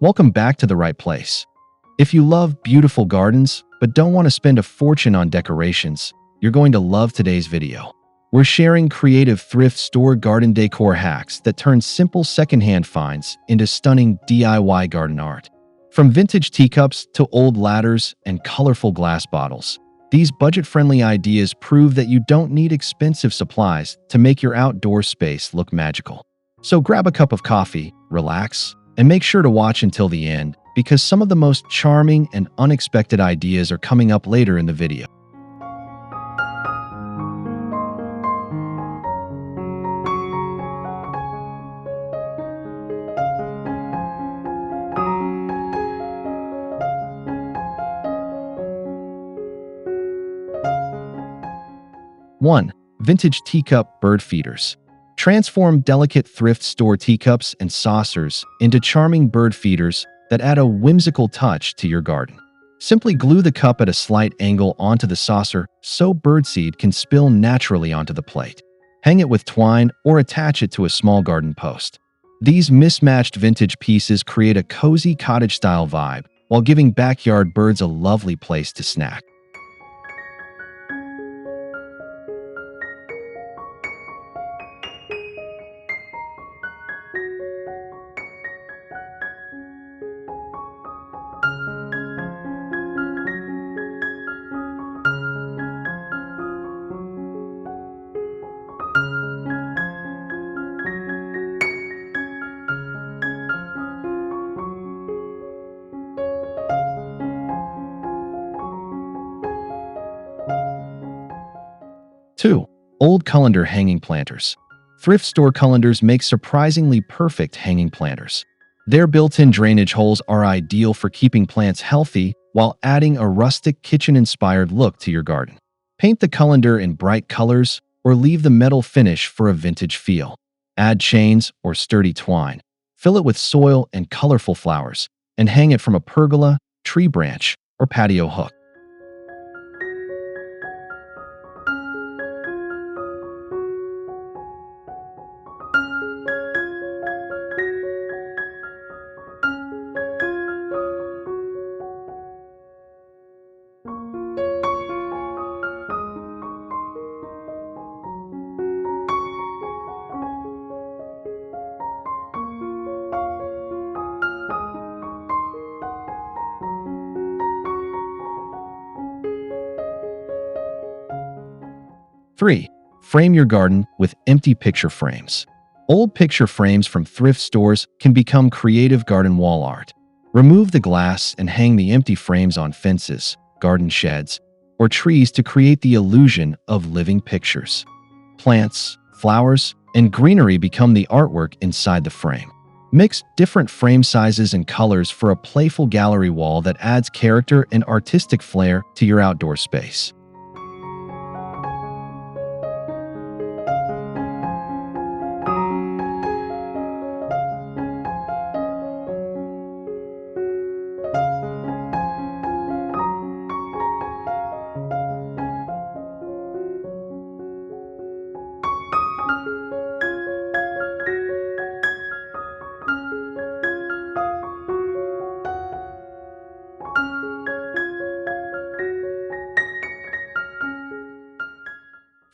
Welcome back to the right place. If you love beautiful gardens but don't want to spend a fortune on decorations, you're going to love today's video. We're sharing creative thrift store garden decor hacks that turn simple secondhand finds into stunning DIY garden art. From vintage teacups to old ladders and colorful glass bottles, these budget-friendly ideas prove that you don't need expensive supplies to make your outdoor space look magical. So grab a cup of coffee, relax, and make sure to watch until the end, because some of the most charming and unexpected ideas are coming up later in the video. One, vintage teacup bird feeders. Transform delicate thrift store teacups and saucers into charming bird feeders that add a whimsical touch to your garden. Simply glue the cup at a slight angle onto the saucer so birdseed can spill naturally onto the plate. Hang it with twine or attach it to a small garden post. These mismatched vintage pieces create a cozy cottage-style vibe while giving backyard birds a lovely place to snack. 2. Old colander hanging planters. Thrift store colanders make surprisingly perfect hanging planters. Their built-in drainage holes are ideal for keeping plants healthy while adding a rustic kitchen-inspired look to your garden. Paint the colander in bright colors or leave the metal finish for a vintage feel. Add chains or sturdy twine. Fill it with soil and colorful flowers, and hang it from a pergola, tree branch, or patio hook. 3. Frame your garden with empty picture frames. Old picture frames from thrift stores can become creative garden wall art. Remove the glass and hang the empty frames on fences, garden sheds, or trees to create the illusion of living pictures. Plants, flowers, and greenery become the artwork inside the frame. Mix different frame sizes and colors for a playful gallery wall that adds character and artistic flair to your outdoor space.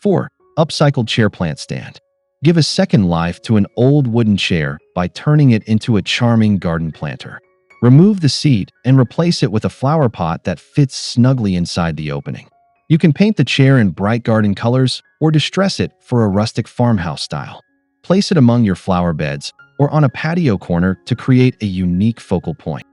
4. Upcycled chair plant stand. Give a second life to an old wooden chair by turning it into a charming garden planter. Remove the seat and replace it with a flower pot that fits snugly inside the opening. You can paint the chair in bright garden colors or distress it for a rustic farmhouse style. Place it among your flower beds or on a patio corner to create a unique focal point.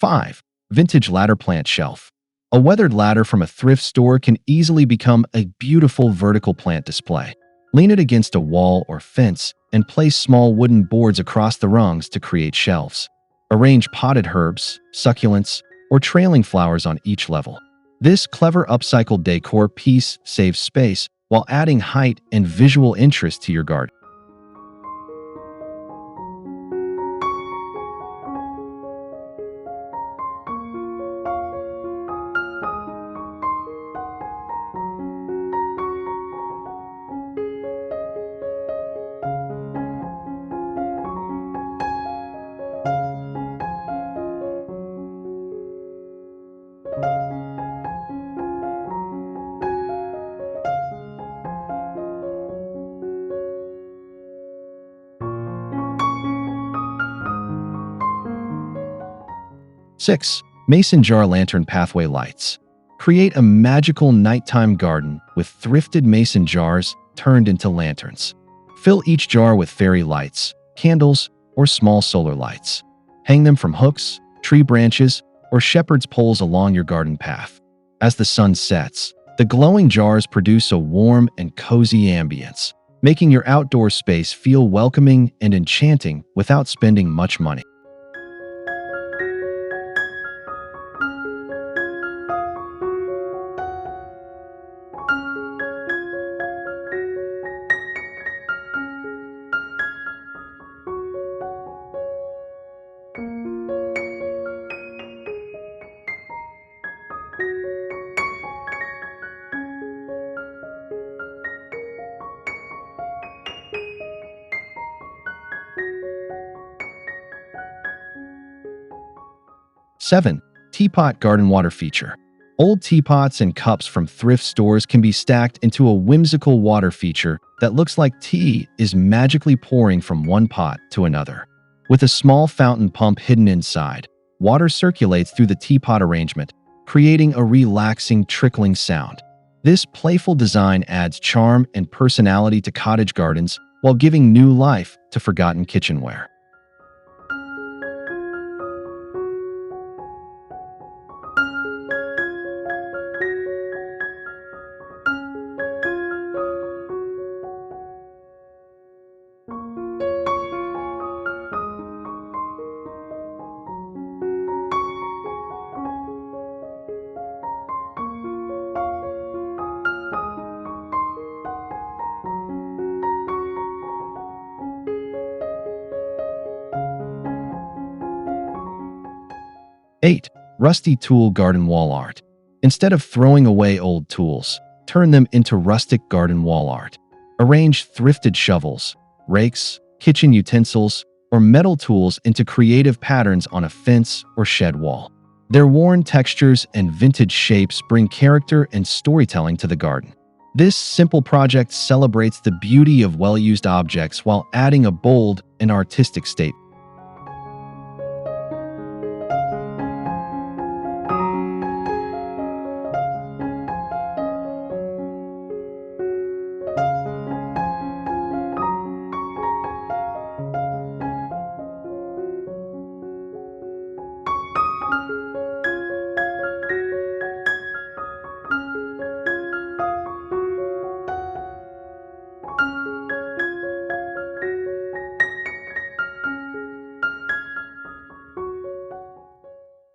5. Vintage ladder plant shelf. A weathered ladder from a thrift store can easily become a beautiful vertical plant display. Lean it against a wall or fence and place small wooden boards across the rungs to create shelves. Arrange potted herbs, succulents, or trailing flowers on each level. This clever upcycled decor piece saves space while adding height and visual interest to your garden. 6. Mason jar lantern pathway lights. Create a magical nighttime garden with thrifted mason jars turned into lanterns. Fill each jar with fairy lights, candles, or small solar lights. Hang them from hooks, tree branches, or shepherd's poles along your garden path. As the sun sets, the glowing jars produce a warm and cozy ambience, making your outdoor space feel welcoming and enchanting without spending much money. 7. Teapot garden water feature. Old teapots and cups from thrift stores can be stacked into a whimsical water feature that looks like tea is magically pouring from one pot to another. With a small fountain pump hidden inside, water circulates through the teapot arrangement, creating a relaxing trickling sound. This playful design adds charm and personality to cottage gardens while giving new life to forgotten kitchenware. 8. Rusty tool garden wall art. Instead of throwing away old tools, turn them into rustic garden wall art. Arrange thrifted shovels, rakes, kitchen utensils, or metal tools into creative patterns on a fence or shed wall. Their worn textures and vintage shapes bring character and storytelling to the garden. This simple project celebrates the beauty of well-used objects while adding a bold and artistic statement.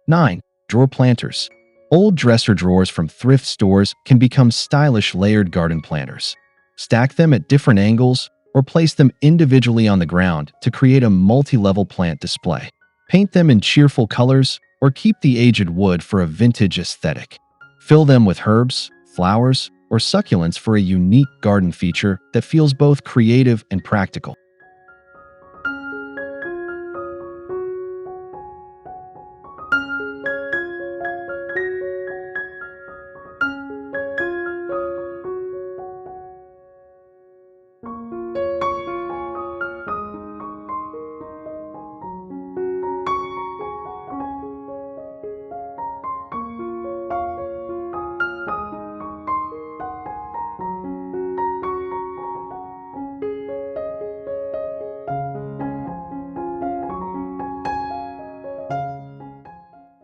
9. Drawer planters. Old dresser drawers from thrift stores can become stylish layered garden planters. Stack them at different angles or place them individually on the ground to create a multi-level plant display. Paint them in cheerful colors or keep the aged wood for a vintage aesthetic. Fill them with herbs, flowers, or succulents for a unique garden feature that feels both creative and practical.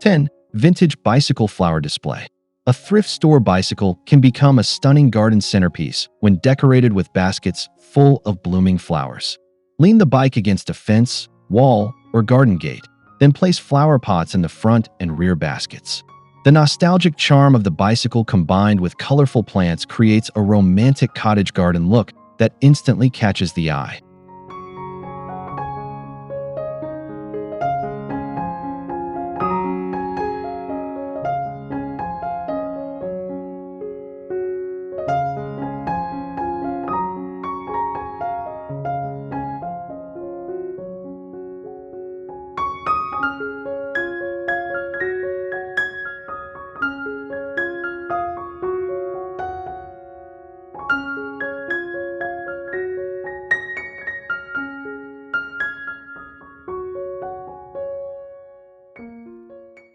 10. Vintage bicycle flower display. A thrift store bicycle can become a stunning garden centerpiece when decorated with baskets full of blooming flowers. Lean the bike against a fence, wall, or garden gate, then place flower pots in the front and rear baskets. The nostalgic charm of the bicycle combined with colorful plants creates a romantic cottage garden look that instantly catches the eye.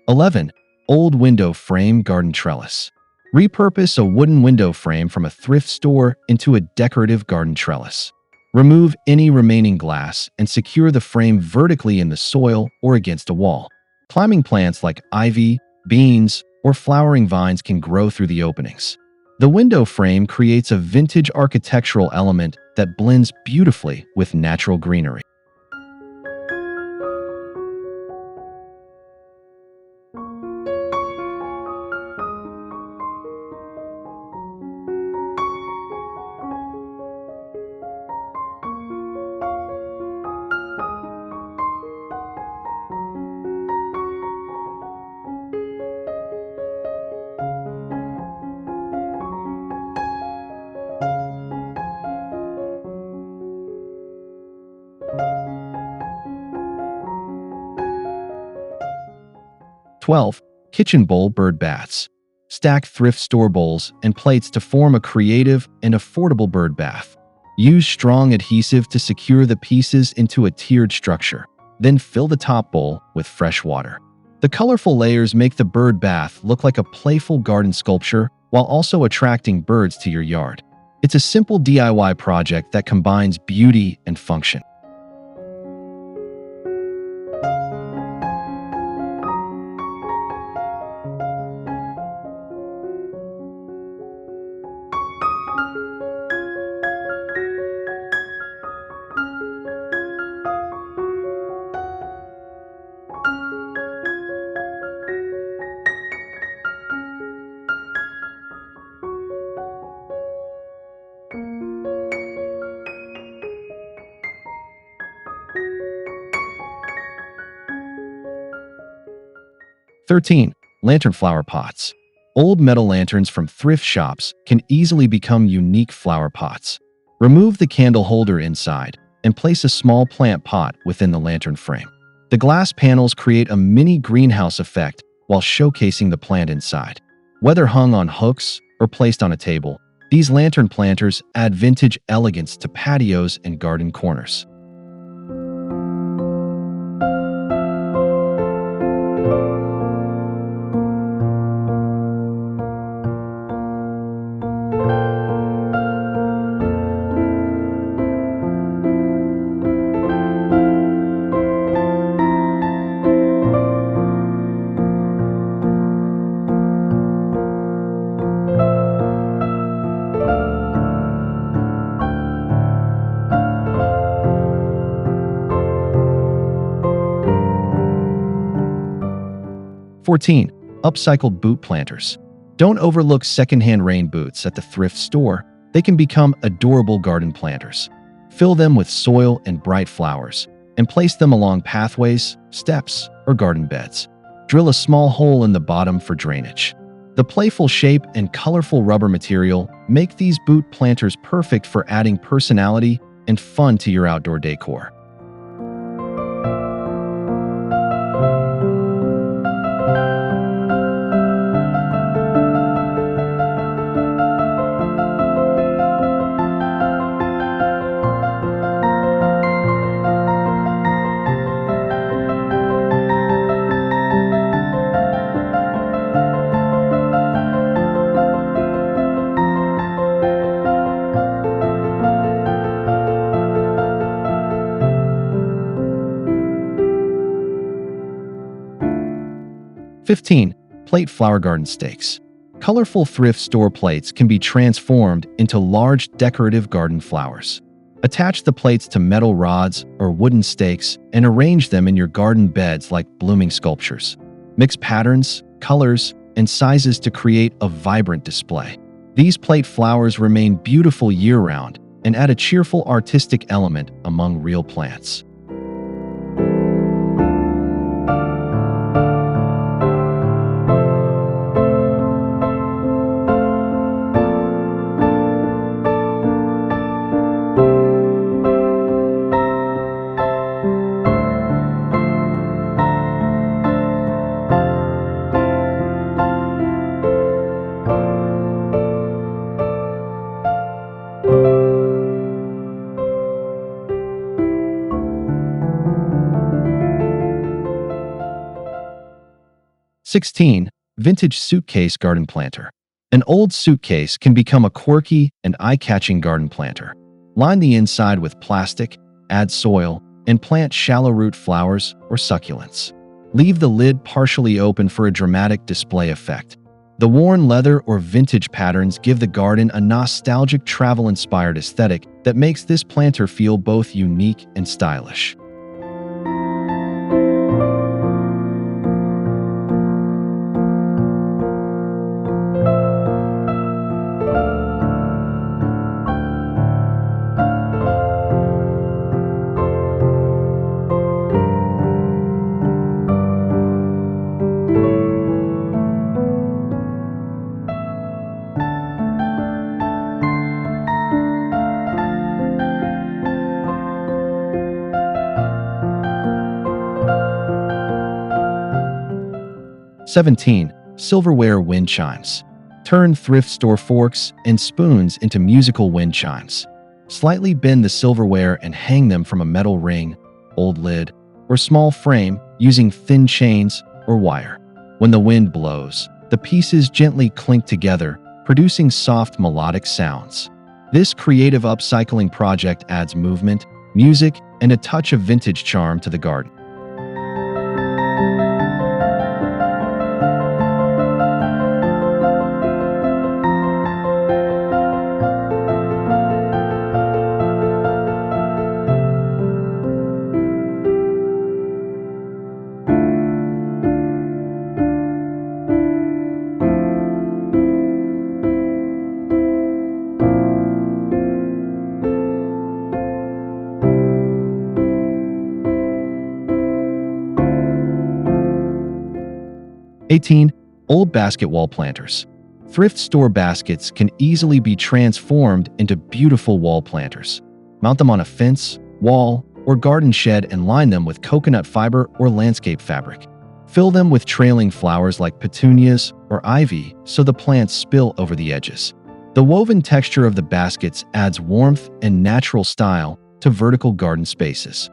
11. Old window frame garden trellis. Repurpose a wooden window frame from a thrift store into a decorative garden trellis. Remove any remaining glass and secure the frame vertically in the soil or against a wall. Climbing plants like ivy, beans, or flowering vines can grow through the openings. The window frame creates a vintage architectural element that blends beautifully with natural greenery. 12. Kitchen bowl bird baths. Stack thrift store bowls and plates to form a creative and affordable bird bath. Use strong adhesive to secure the pieces into a tiered structure. Then fill the top bowl with fresh water. The colorful layers make the bird bath look like a playful garden sculpture while also attracting birds to your yard. It's a simple DIY project that combines beauty and function. 13. Lantern flower pots. Old metal lanterns from thrift shops can easily become unique flower pots. Remove the candle holder inside and place a small plant pot within the lantern frame. The glass panels create a mini greenhouse effect while showcasing the plant inside. Whether hung on hooks or placed on a table, these lantern planters add vintage elegance to patios and garden corners. 14. Upcycled boot planters. Don't overlook secondhand rain boots at the thrift store. They can become adorable garden planters. Fill them with soil and bright flowers, and place them along pathways, steps, or garden beds. Drill a small hole in the bottom for drainage. The playful shape and colorful rubber material make these boot planters perfect for adding personality and fun to your outdoor decor. 15. Plate flower garden stakes. Colorful thrift store plates can be transformed into large decorative garden flowers. Attach the plates to metal rods or wooden stakes and arrange them in your garden beds like blooming sculptures. Mix patterns, colors, and sizes to create a vibrant display. These plate flowers remain beautiful year-round and add a cheerful artistic element among real plants. (16) Vintage suitcase garden planter. An old suitcase can become a quirky and eye-catching garden planter. Line the inside with plastic, add soil, and plant shallow-root flowers or succulents. Leave the lid partially open for a dramatic display effect. The worn leather or vintage patterns give the garden a nostalgic travel-inspired aesthetic that makes this planter feel both unique and stylish. (17) Silverware wind chimes. Turn thrift store forks and spoons into musical wind chimes. Slightly bend the silverware and hang them from a metal ring, old lid, or small frame using thin chains or wire. When the wind blows, the pieces gently clink together, producing soft melodic sounds. This creative upcycling project adds movement, music, and a touch of vintage charm to the garden. (18) Old basket wall planters. Thrift store baskets can easily be transformed into beautiful wall planters. Mount them on a fence, wall, or garden shed and line them with coconut fiber or landscape fabric. Fill them with trailing flowers like petunias or ivy so the plants spill over the edges. The woven texture of the baskets adds warmth and natural style to vertical garden spaces.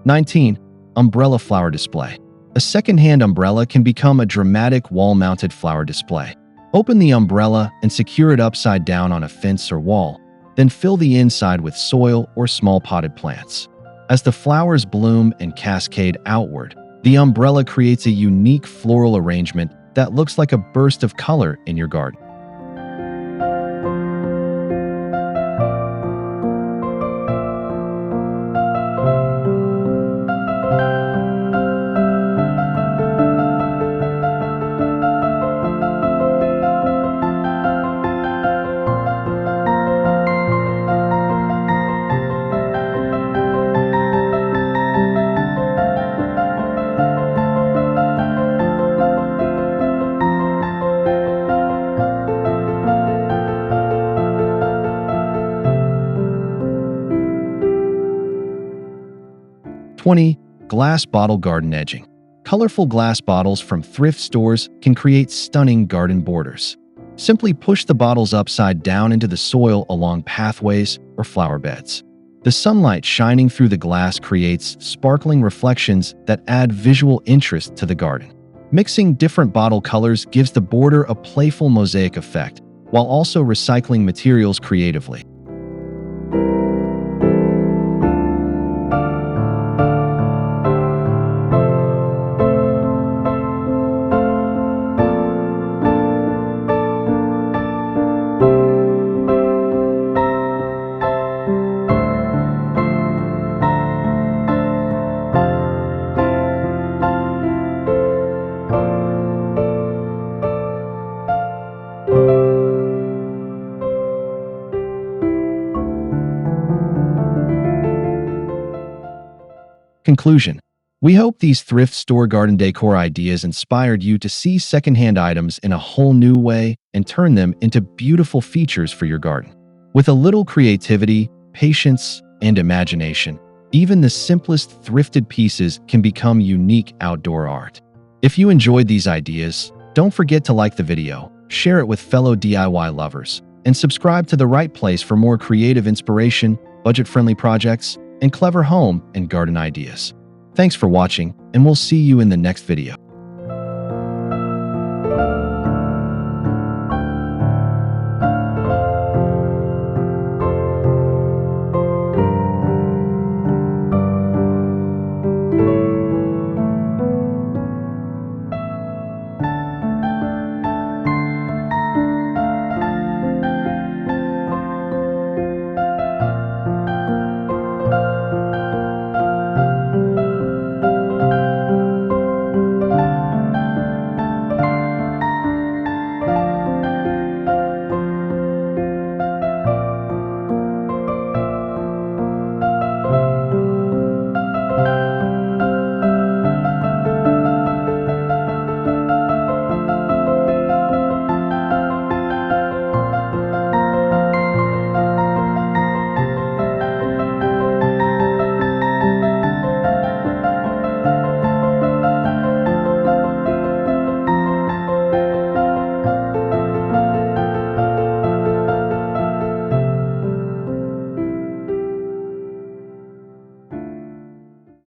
(19) Umbrella flower display. A secondhand umbrella can become a dramatic wall-mounted flower display. Open the umbrella and secure it upside down on a fence or wall, then fill the inside with soil or small potted plants. As the flowers bloom and cascade outward, the umbrella creates a unique floral arrangement that looks like a burst of color in your garden. (20) Glass bottle garden edging. Colorful glass bottles from thrift stores can create stunning garden borders. Simply push the bottles upside down into the soil along pathways or flower beds. The sunlight shining through the glass creates sparkling reflections that add visual interest to the garden. Mixing different bottle colors gives the border a playful mosaic effect, while also recycling materials creatively. Conclusion. We hope these thrift store garden decor ideas inspired you to see secondhand items in a whole new way and turn them into beautiful features for your garden. With a little creativity, patience, and imagination, even the simplest thrifted pieces can become unique outdoor art. If you enjoyed these ideas, don't forget to like the video, share it with fellow DIY lovers, and subscribe to The Right Place for more creative inspiration, budget-friendly projects, and clever home and garden ideas. Thanks for watching, and we'll see you in the next video.